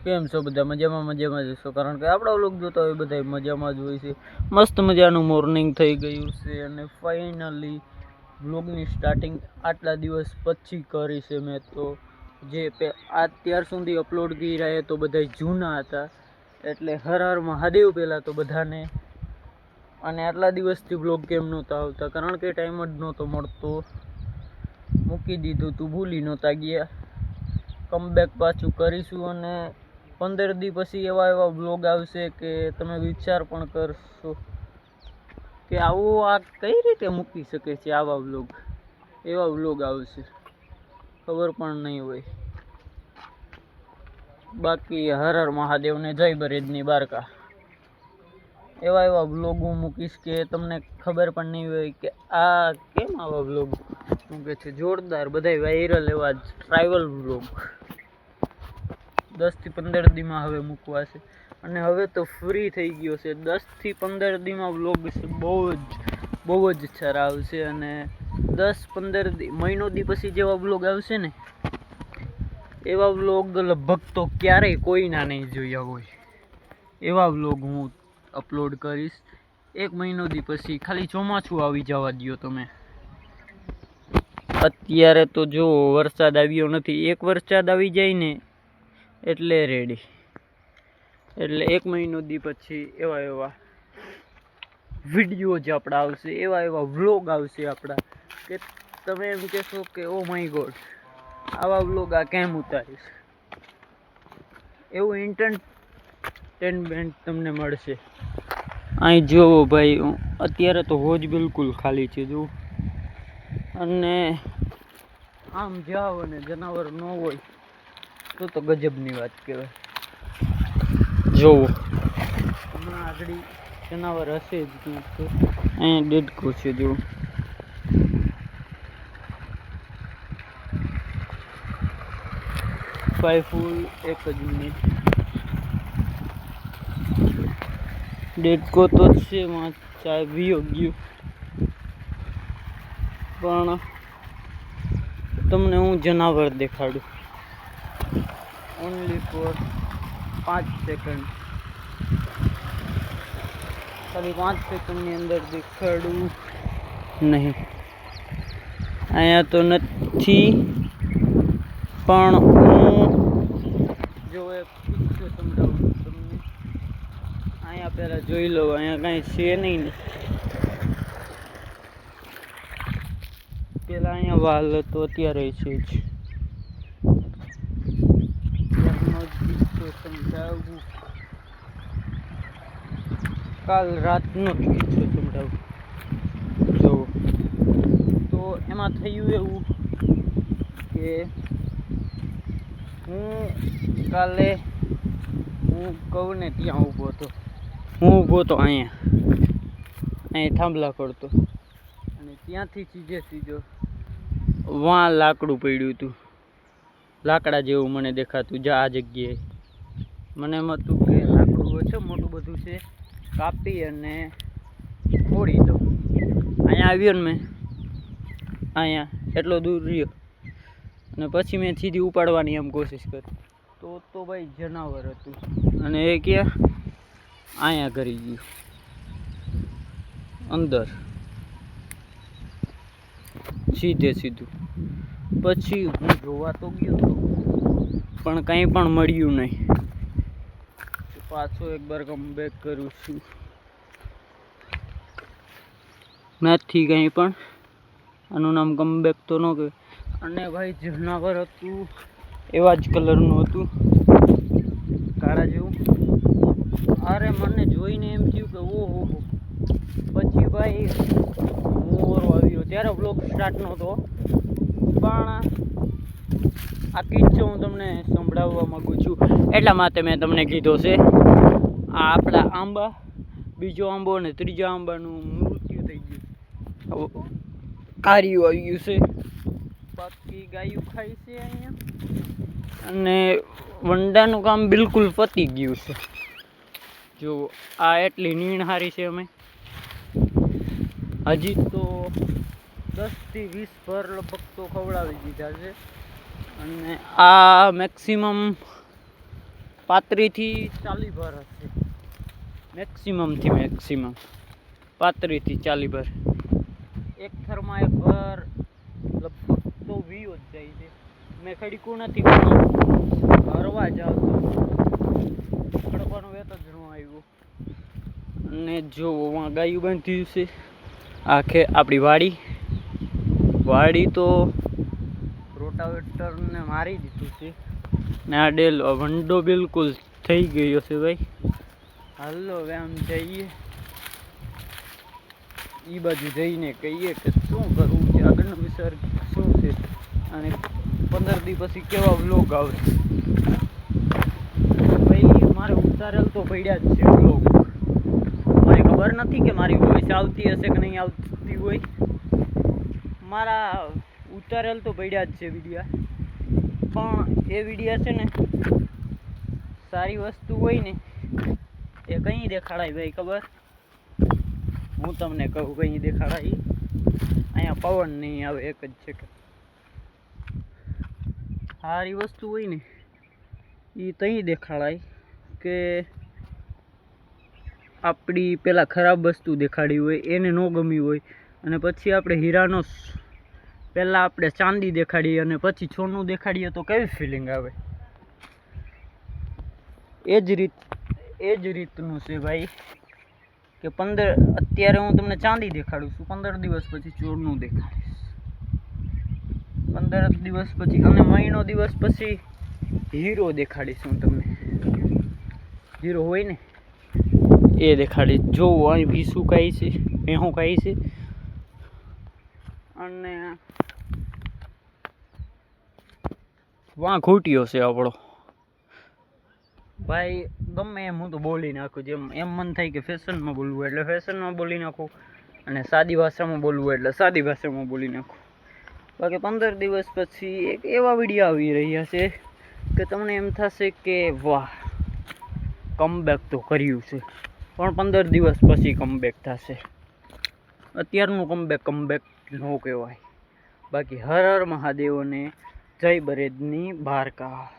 કેમ છો બધા? મજામાં જ છો, કારણ કે આપણા વ્લોગ જોતા હોય બધા મજામાં જ હોય છે. મસ્ત મજાનું મોર્નિંગ થઈ ગયું છે અને ફાઇનલી વ્લોગની સ્ટાર્ટિંગ આટલા દિવસ પછી કરી છે મેં. તો જે અત્યાર સુધી અપલોડ કરી રહ્યા તો બધા જૂના હતા, એટલે હર હર મહાદેવ પહેલાં તો બધાને. અને આટલા દિવસથી વ્લોગ કેમ નહોતા આવતા, કારણ કે ટાઈમ જ નહોતો મળતો, મૂકી દીધું તું, ભૂલી નહોતા ગયા. કમબેક પાછું કરીશું અને 15 દી પછી એવા વ્લોગ આવશે કે તમે વિચાર પણ કરશો કે આવું આ કઈ રીતે મૂકી શકે છે. આવા વ્લોગ, એવા વ્લોગ આવશે, ખબર પણ નહીં હોય. બાકી હર હર મહાદેવને જય બરેજની બારકા. એવા વ્લોગ હું મૂકીશ કે તમને ખબર પણ નહીં હોય કે આ કેમ આવા વ્લોગ મૂકે છે. જોરદાર, બધા વાયરલ એવા ટ્રાઇવલ વ્લોગ 10 થી 15 દીમાં હવે મૂકવા છે. અને હવે તો ફ્રી થઈ ગયો છે. 10 થી 15 દીમાં વ્લોગ બહુ જ સારા આવશે. અને 10-15 દી, મહિનો દી પછી જેવા વ્લોગ આવશે ને, એવા વ્લોગ લગભગ તો ક્યારેય કોઈના નહીં જોયા હોય. એવા વ્લોગ હું અપલોડ કરીશ 1 મહિનો દી પછી. ખાલી ચોમાસું આવી જવા દો તમે. અત્યારે તો જો વરસાદ આવ્યો નથી, એક વરસાદ આવી જાય ને એટલે રેડી. એટલે 1 મહિનો દી પછી એવા વિડીયો જ આપણા આવશે, એવા વ્લોગ આવશે આપણા કે તમે એમ કહેશો કે ઓ માય ગોડ, આવા વ્લોગ આ કેમ ઉતારીશ. એવું એન્ટરટેનમેન્ટ તમને મળશે. અહીં જોવો ભાઈ, અત્યારે તો હોજ બિલકુલ ખાલી છે જો. અને આમ જાઓ અને જનાવર ન હોય તો ગજબની વાત કહેવાય. જોવો, હમણાં આગળ જનાવર હશે જ ક્યાંક. અહીંયા દેડકો છે જો. ભાઈ ફૂલ 1 જ મિનિટ. દેડકો તો છે, ચાય વીયો ગયું. પણ તમને હું જનાવર દેખાડું ઓનલી ફોર 5 સેકન્ડ. ખાલી 5 સેકન્ડની અંદર દેખાડું નહીં. અહીંયા તો નથી, પણ હું જો એક કિસ્સો સમજાવું તમને. અહીંયા પહેલાં જોઈ લો, અહીંયા કાંઈ છે નહીં ને. પહેલાં અહીંયા વાલ હતો, અત્યારે છે જ. કિસ્સો સમજાવું, કાલ રાતનો કિસ્સો સમજાવું. જો તો એમાં થયું એવું કે કાલે હું કહું ને ત્યાં ઊભો હતો. હું ઊભો હતો અહીંયા થાંભલા કરતો, અને ત્યાંથી સીધો વાં લાકડું પડ્યું હતું. લાકડા જેવું મને દેખાતું આ જગ્યાએ. મને એમ હતું કે લાકડું છે, મોટું બધું છે, કાપી અને ફોડી દઉં. અહીંયા આવ્યો ને મેં, અહીંયા એટલો દૂર રહ્યો અને પછી મેં સીધી ઉપાડવાની એમ કોશિશ કરી તો ભાઈ જનાવર હતું. અને એ ક્યાં અહીંયા કરી ગયું અંદર, સીધું. પછી હું જોવા તો ગયો હતો, પણ કંઈ પણ મળ્યું નહીં. પાછો એકવાર કમબેક કરું છું, નથી કંઈ પણ. આનું નામ કમબેક તો ન કહેવાય. અને ભાઈ જનાવર હતું, એવા જ કલરનું હતું, કાળા જેવું. અરે મને જોઈને એમ થયું કે ઓહો. પછી ભાઈ મોર આવ્યો, ત્યારે બ્લોગ સ્ટાર્ટ નહોતો, પણ આ કિસ્સો હું તમને સંભળાવવા માગું છું. એટલા માટે મેં તમને કીધો છે. આ આપણા આંબા, બીજો આંબો અને ત્રીજા આંબાનું મૃત્યુ થઈ ગયું. કાર્યું આવી ગયું છે. બાકી ગાયું ખાય છે અહીંયા. અને વંડાનું કામ બિલકુલ પતી ગયું છે. જો આ એટલી નીણ હારી છે. અમે હજી તો 10 થી 20 ભર લગભગ તો ખવડાવી દીધા છે. અને આ મેક્સિમમ 35 થી 40 ભર હશે, મેક્સિમમથી મેક્સિમમ 35 થી 40 ભર. એક થરમાં એક ભર લગભગ તો 20 જ જાય છે. મેં ખડીકું નથી પણ હરવા જાવ તો ખડકવાનો વેત જ ન આવ્યો. અને જો ગાયું બાંધ્યું છે આખે આપણી વાડી તો રોટાવેટરને મારી દીધું છે ને આ ડેલ વંડો બિલકુલ થઈ ગયો છે ભાઈ. હાલો હવે આમ જઈએ, એ બાજુ જઈને કહીએ કે શું કરવું છે, આગળનો વિચાર શું છે અને 15 દી પછી કેવા વ્લોગ આવશે. ભાઈ મારે ઉતારેલ તો પડ્યા જ છે વ્લોગ. મને ખબર નથી કે મારી વોઇસ આવતી હશે કે નહીં આવતી હોય. મારા ઉતારેલ તો પડ્યા જ છે વિડીયા, પણ એ વિડીયા છે ને સારી વસ્તુ હોય ને એ કઈ દેખાડાય ભાઈ ખબર? હું તમને કહું કઈ દેખાડાય. અહીંયા પવન નહીં આવે, એક જ છે કે સારી વસ્તુ હોય ને એ તઈ દેખાડાય કે આપણી પેલા ખરાબ વસ્તુ દેખાડી હોય એને ન ગમી હોય, અને પછી આપણે હીરાનો પહેલાં આપણે ચાંદી દેખાડીએ અને પછી સોનું દેખાડીએ તો કેવી ફિલિંગ આવે. એ જ રીતનું છે ભાઈ કે અત્યારે હું તમને ચાંદી દેખાડું છું, 15 દિવસ પછી સોનું દેખાડીશ, 15 દિવસ પછી અને મહિનો દિવસ પછી હીરો દેખાડીશ હું તમને. હીરો હોય ને એ દેખાડીશ. જો અહીં ભીસું કાંઈ છે, ભેહું કાંઈ છે અને વાં ખૂટ્યો છે આપણો ભાઈ. ગમે એમ હું તો બોલી નાખું, જેમ એમ મન થાય કે ફેશનમાં બોલવું એટલે ફેશનમાં બોલી નાખું, અને સાદી ભાષામાં બોલવું એટલે સાદી ભાષામાં બોલી નાખું. બાકી 15 દિવસ પછી એક એવા વિડીયો આવી રહ્યા છે કે તમને એમ થશે કે વાહ કમબેક તો કર્યું છે, પણ 15 દિવસ પછી કમબેક થશે. અત્યારનું કમબેક ન કહેવાય. બાકી હર હર મહાદેવને જય બરેદની દ્વારકા.